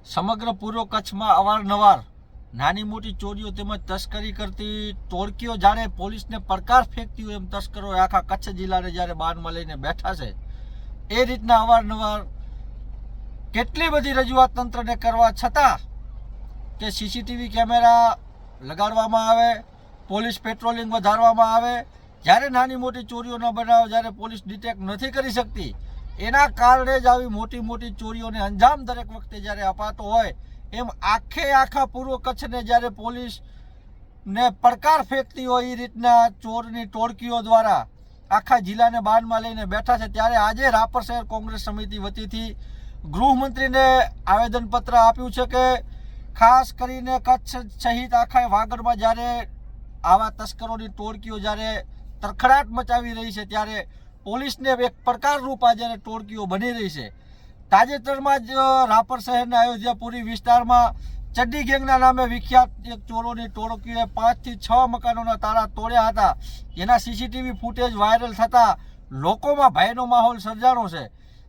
સમગ્ર પૂર્વ કચ્છમાં અવારનવાર નાની મોટી ચોરીઓ તેમજ તસ્કરી કરતી ટોળકીઓ જ્યારે પોલીસને પડકાર ફેંકતી હોય એમ તસ્કરો આખા કચ્છ જિલ્લાને જ્યારે બાનમાં લઈને બેઠા છે એ રીતના અવારનવાર કેટલી બધી રજૂઆત તંત્રને કરવા છતાં કે સીસીટીવી કેમેરા લગાડવામાં આવે, પોલીસ પેટ્રોલિંગ વધારવામાં આવે, જ્યારે નાની મોટી ચોરીઓનો બનાવ જ્યારે પોલીસ ડિટેક્ટ નથી કરી શકતી એના કારણે જ આવી મોટી મોટી ચોરીઓને અંજામ દરેક વખતે જ્યારે અપાતો હોય એમ આખા પૂર્વ કચ્છને જ્યારે પોલીસને પડકાર ફેંકતી હોય એ રીતના ચોરની ટોળકીઓ દ્વારા આખા જિલ્લાને બાનમાં લઈને બેઠા છે। ત્યારે આજે રાપર શહેર કોંગ્રેસ સમિતિ વતીથી ગૃહમંત્રીને આવેદનપત્ર આપ્યું છે કે ખાસ કરીને કચ્છ સહિત આખા વાગડમાં જ્યારે આવા તસ્કરોની ટોળકીઓ જ્યારે તરખડાટ મચાવી રહી છે ત્યારે પોલીસને એક પડકારરૂપ આ જ્યારે ટોળકીઓ બની રહી છે। તાજેતરમાં જ રાપર શહેરના અયોધ્યાપુરી વિસ્તારમાં ચડ્ડી ગેંગના નામે વિખ્યાત એક ચોરોની ટોળકીઓએ 5 થી 6 મકાનોના તાળા તોડ્યા હતા, જેના સીસીટીવી ફૂટેજ વાયરલ થતા લોકોમાં ભયનો માહોલ સર્જાણો છે।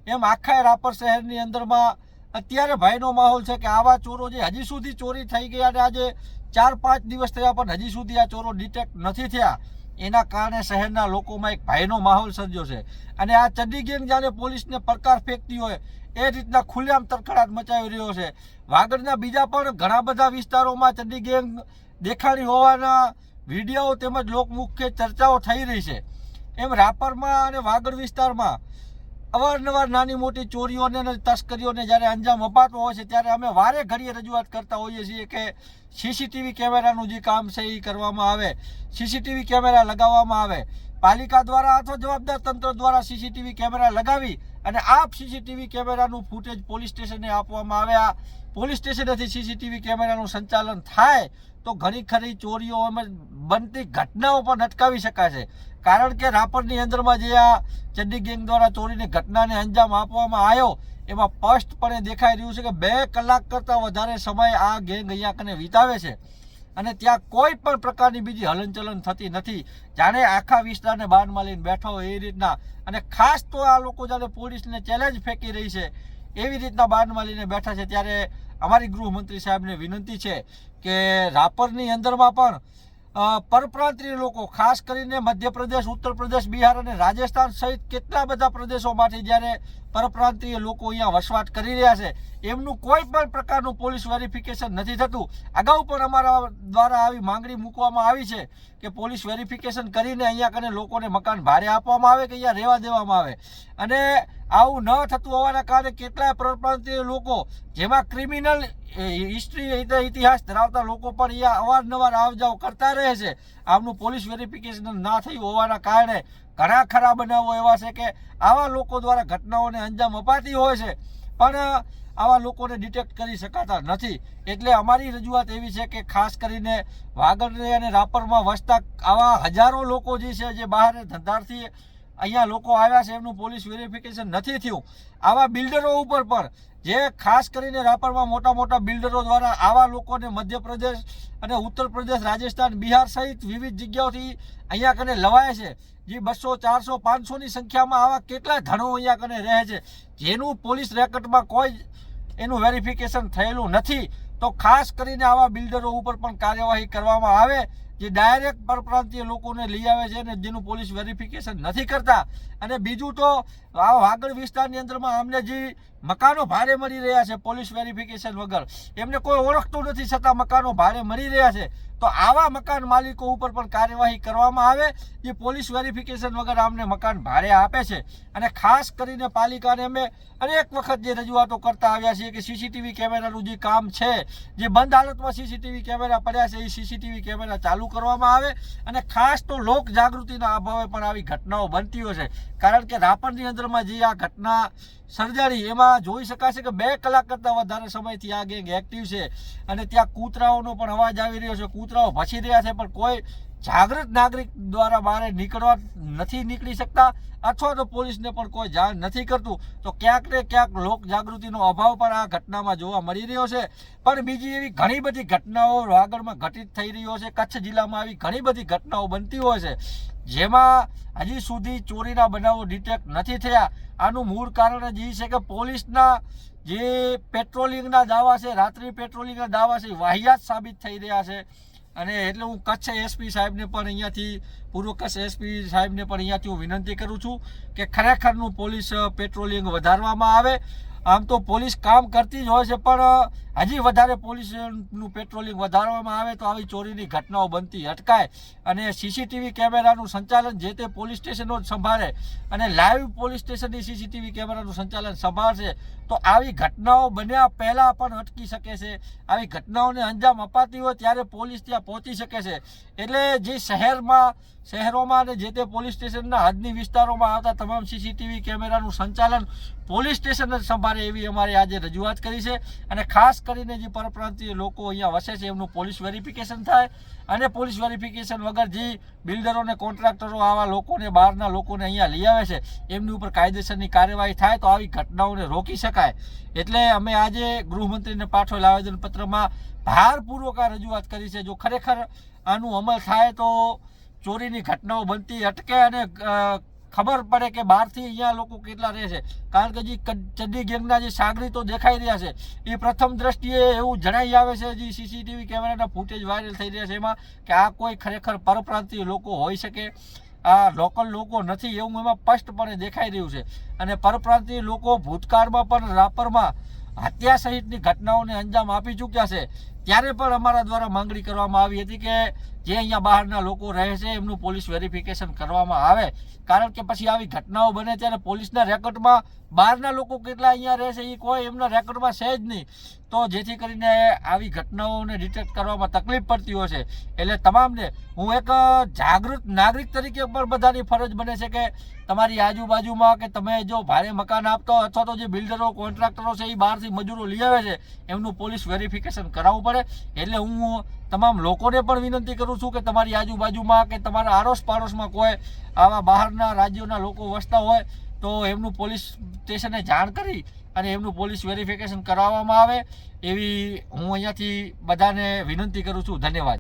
એમ આખા રાપર શહેરની અંદરમાં અત્યારે ભયનો માહોલ છે કે આવા ચોરો જે હજી સુધી ચોરી થઈ ગયા અને આજે 4-5 દિવસ થયા પણ હજી સુધી આ ચોરો ડિટેક્ટ નથી થયા, એના કારણે શહેરના લોકોમાં એક ભયનો માહોલ સર્જ્યો છે। અને આ ચડ્ડી ગેંગ જ્યારે પોલીસને પડકાર ફેંકતી હોય એ રીતના ખુલ્લેઆમ તરખડાટ મચાવી રહ્યો છે। વાગડના બીજા પણ ઘણા બધા વિસ્તારોમાં ચડ્ડી ગેંગ દેખાણી હોવાના વિડીયો તેમજ લોકમુખે ચર્ચાઓ થઈ રહી છે। એમ રાપરમાં અને વાગડ વિસ્તારમાં અવારનવાર નાની મોટી ચોરીઓને અને તસ્કરીઓને જ્યારે અંજામ અપાતો હોય છે ત્યારે અમે વારે ઘડીએ રજૂઆત કરતા હોઈએ છીએ કે સીસીટીવી કેમેરાનું જે કામ છે એ કરવામાં આવે, સીસીટીવી કેમેરા લગાવવામાં આવે, પાલિકા દ્વારા અથવા જવાબદાર તંત્ર દ્વારા સીસીટીવી કેમેરા લગાવી અને આ સીસીટીવી કેમેરાનું ફૂટેજ પોલીસ સ્ટેશને આપવામાં આવે। આ પોલીસ સ્ટેશનેથી સીસીટીવી કેમેરાનું સંચાલન થાય તો ઘણી ખરી ચોરીઓમાં બનતી ઘટનાઓ પણ અટકાવી શકાશે। કારણ કે રાપરની અંદરમાં જે આ ચડ્ડી ગેંગ દ્વારા ચોરીની ઘટનાને અંજામ આપવામાં આવ્યો એમાં સ્પષ્ટપણે દેખાઈ રહ્યું છે કે 2 કલાક કરતાં વધારે સમય આ ગેંગ અહીંયા કને વિતાવે છે અને ત્યાં કોઈ પણ પ્રકારની બીજી હલનચલન થતી નથી, જાણે આખા વિસ્તારને બાનમાં લઈને બેઠા હોય એ રીતના। અને ખાસ તો આ લોકો જ્યારે પોલીસને ચેલેન્જ ફેંકી રહી છે એવી રીતના બાનમાં લઈને બેઠા છે। ત્યારે અમારી ગૃહમંત્રી સાહેબને વિનંતી છે કે રાપરની અંદરમાં પણ પરપ્રાંતીય લોકો ખાસ કરીને મધ્યપ્રદેશ, ઉત્તર પ્રદેશ, બિહાર અને રાજસ્થાન સહિત કેટલા બધા પ્રદેશોમાંથી જ્યારે પરપ્રાંતીય લોકો અહીંયા વસવાટ કરી રહ્યા છે એમનું કોઈ પણ પ્રકારનું પોલીસ વેરિફિકેશન નથી થતું। અગાઉ પણ અમારા દ્વારા આવી માંગણી મૂકવામાં આવી છે કે પોલીસ વેરિફિકેશન કરીને અહીંયા કને લોકોને મકાન ભાડે આપવામાં આવે કે અહીંયા રહેવા દેવામાં આવે। અને આવું ન થતું હોવાના કારણે કેટલાય પરપ્રાંતીય લોકો જેમાં ક્રિમિનલ હિસ્ટ્રી ઇતિહાસ ધરાવતા લોકો પણ અહીંયા અવારનવાર આવજાવ કરતા રહે છે। આમનું પોલીસ વેરિફિકેશન ના થયું હોવાના કારણે ઘણા ખરા બનાવો એવા છે કે આવા લોકો દ્વારા ઘટનાઓને અંજામ અપાતી હોય છે પણ આવા લોકોને ડિટેક્ટ કરી શકાતા નથી। એટલે અમારી રજૂઆત એવી છે કે ખાસ કરીને વાગડ અને રાપરમાં વસતા આવા હજારો લોકો જે છે જે બહાર ધંધારથી અહીંયા લોકો આવ્યા છે એમનું પોલીસ વેરિફિકેશન નથી થયું, આવા બિલ્ડરો ઉપર પણ જે ખાસ કરીને રાપરમાં મોટા મોટા બિલ્ડરો દ્વારા આવા લોકોને મધ્યપ્રદેશ અને ઉત્તર પ્રદેશ, રાજસ્થાન, બિહાર સહિત વિવિધ જગ્યાઓથી અહીંયા કને લવાય છે, જે 200, 400, 500ની સંખ્યામાં આવા કેટલાય ધણો અહીંયા કને રહે છે જેનું પોલીસ રેકર્ડમાં કોઈ એનું વેરિફિકેશન થયેલું નથી। તો ખાસ કરીને આવા બિલ્ડરો ઉપર પણ કાર્યવાહી કરવામાં આવે જે ડાયરેક્ટ પરપ્રાંતીય લોકોને લઈ આવે છે અને જેનું પોલીસ વેરિફિકેશન નથી કરતા। અને બીજું તો આ વાગડ વિસ્તારની અંદરમાં અમને જે મકાનો ભાડે મળી રહ્યા છે પોલીસ વેરિફિકેશન વગર, એમને કોઈ ઓળખતું નથી છતાં મકાનો ભાડે મળી રહ્યા છે, તો આવા મકાન માલિકો ઉપર પણ કાર્યવાહી કરવામાં આવે જે પોલીસ વેરિફિકેશન વગર અમને મકાન ભાડે આપે છે। અને ખાસ કરીને પાલિકાને અમે અનેક વખત જે રજૂઆતો કરતા આવ્યા છીએ કે સીસીટીવી કેમેરાનું જે કામ છે, જે બંધ હાલતમાં સીસીટીવી કેમેરા પડ્યા છે એ સીસીટીવી કેમેરા ચાલુ કરવામાં આવે। અને ખાસ તો લોક જાગૃતિના અભાવે પણ આવી ઘટનાઓ બનતી હોય છે, કારણ કે રાપરની અંદરમાં જે આ ઘટના સર્જાણી એમાં જોઈ શકાશે કે 2 કલાક કરતાં વધારે સમયથી આ ગેંગ એક્ટિવ છે અને ત્યાં કૂતરાઓનો પણ અવાજ આવી રહ્યો છે, કૂતરાઓ ભસી રહ્યા છે પણ કોઈ જાગૃત નાગરિક દ્વારા બહાર નીકળી શકતા અથવા તો પોલીસને પણ કોઈ જાણ નથી કરતું। તો ક્યાંક ને ક્યાંક લોક જાગૃતિનો અભાવ પણ આ ઘટનામાં જોવા મળી રહ્યો છે। પણ બીજી એવી ઘણી બધી ઘટનાઓ વાગડમાં ઘટિત થઈ રહ્યો છે, કચ્છ જિલ્લામાં આવી ઘણી બધી ઘટનાઓ બનતી હોય છે જેમાં હજી સુધી ચોરીના બનાવો ડિટેક્ટ નથી થયા। આનું મૂળ કારણ જ એ છે કે પોલીસના જે પેટ્રોલિંગના દાવા છે, રાત્રિ પેટ્રોલિંગના દાવા છે, વાહિયાત સાબિત થઈ રહ્યા છે. અને એટલે હું કચ્છ એસપી સાહેબને પણ અહીંયાથી પૂર્વ કચ્છ એસપી સાહેબને પણ અહીંયાથી હું વિનંતી કરું છું કે ખરેખરનું પોલીસ પેટ્રોલિંગ વધારવામાં આવે. આમ તો પોલીસ કામ કરતી જ હોય છે, પણ હજી વધારે પોલીસનું પેટ્રોલિંગ વધારવામાં આવે તો આવી ચોરીની ઘટનાઓ બનતી અટકાય. અને સીસીટીવી કેમેરાનું સંચાલન જે તે પોલીસ સ્ટેશનો જ સંભાળે અને લાઈવ પોલીસ સ્ટેશનની સીસીટીવી કેમેરાનું સંચાલન સંભાળશે તો આવી ઘટનાઓ બન્યા પહેલાં પણ અટકી શકે છે. આવી ઘટનાઓને અંજામ અપાતી હોય ત્યારે પોલીસ ત્યાં પહોંચી શકે છે. એટલે જે શહેરોમાં અને જે તે પોલીસ સ્ટેશનના હદની વિસ્તારોમાં આવતા તમામ સીસીટીવી કેમેરાનું સંચાલન પોલીસ સ્ટેશન જ સંભાળે એવી અમારે આજે રજૂઆત કરી છે. અને ખાસ કરીને જે પરપ્રાંતીય લોકો અહીંયા વસે છે એમનું પોલીસ વેરિફિકેશન થાય અને પોલીસ વેરિફિકેશન વગર જે બિલ્ડરો અને કોન્ટ્રાક્ટરો આવા લોકોને, બહારના લોકોને અહીંયા લઈ આવે છે એમની ઉપર કાયદેસરની કાર્યવાહી થાય તો આવી ઘટનાઓને રોકી શકાય. એટલે અમે આજે ગૃહમંત્રીને પાઠવેલ આવેદનપત્રમાં ભારપૂર્વક આ રજૂઆત કરી છે. જો ખરેખર આનું અમલ થાય તો ચોરીની ઘટનાઓ બનતી અટકે અને ખબર પડે કે બહારથી અહીંયા લોકો કેટલા રહે છે. કારણ કે જે ચડ્ડી ગેંગના જે સાગરીતો દેખાઈ રહ્યા છે એ પ્રથમ દ્રષ્ટિએ એવું જણાઈ આવે છે, જે સીસીટીવી કેમેરાના ફૂટેજ વાયરલ થઈ રહ્યા છે એમાં, કે આ કોઈ ખરેખર પરપ્રાંતીય લોકો હોઈ શકે, આ લોકલ લોકો નથી એવું એમાં સ્પષ્ટપણે દેખાઈ રહ્યું છે. અને પરપ્રાંતીય લોકો ભૂતકાળમાં પણ રાપરમાં હત્યા સહિતની ઘટનાઓને અંજામ આપી ચૂક્યા છે. ત્યારે પણ અમારા દ્વારા માંગણી કરવામાં આવી હતી કે જે અહીંયા બહારના લોકો રહે છે એમનું પોલીસ વેરિફિકેશન કરવામાં આવે. કારણ કે પછી આવી ઘટનાઓ બને ત્યારે પોલીસના રેકોર્ડમાં બહારના લોકો કેટલા અહીંયા રહે છે એ કોઈ એમના રેકોર્ડમાં છે જ નહીં. તો જેથી કરીને આવી ઘટનાઓને ડિટેક્ટ કરવામાં તકલીફ પડતી હોય છે. એટલે તમામને હું એક જાગૃત નાગરિક તરીકે પણ બધાની ફરજ બને છે કે તમારી આજુબાજુમાં કે તમે જો ભાડે મકાન આપતો અથવા તો જે બિલ્ડરો, કોન્ટ્રાક્ટરો છે એ બહારથી મજૂરો લઈ આવે છે એમનું પોલીસ વેરિફિકેશન કરાવવું પડે. એટલે હું તમામ લોકોને પણ વિનંતી કરું છું કે તમારી આજુબાજુમાં કે તમારા આડોશ પાડોશમાં કોઈ આવા બહારના રાજ્યોના લોકો વસતા હોય તો એમનું પોલીસ સ્ટેશને જાણ કરી અને એમનું પોલીસ વેરિફિકેશન કરાવવામાં આવે એવી હું અહીંયાથી બધાને વિનંતી કરું છું. ધન્યવાદ.